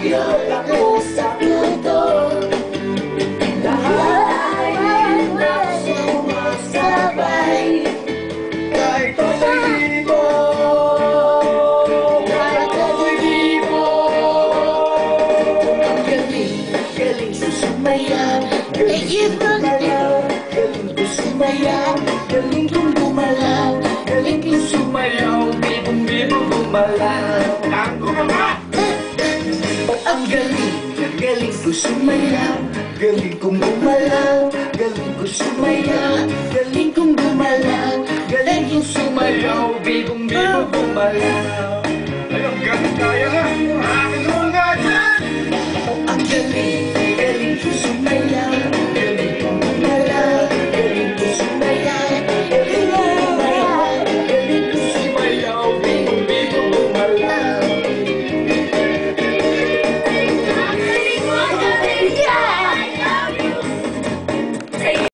Yun ako sa mundo. Lahat ay sumasabay. Kahit ako'y di mo, kahit ako'y di mo. Ang galing, galing sa sumayaw, galing kong gumalaw, galing kong sumayaw, galing kong gumalaw, galing kong sumayaw, bibong-bibong gumalaw. Ang gumalaw! Ang galing, galing ko sumayaw, galing kong gumalaw, galing ko sumayaw, galing kong gumalaw, galing kong sumayaw, bibong-bibong gumalaw.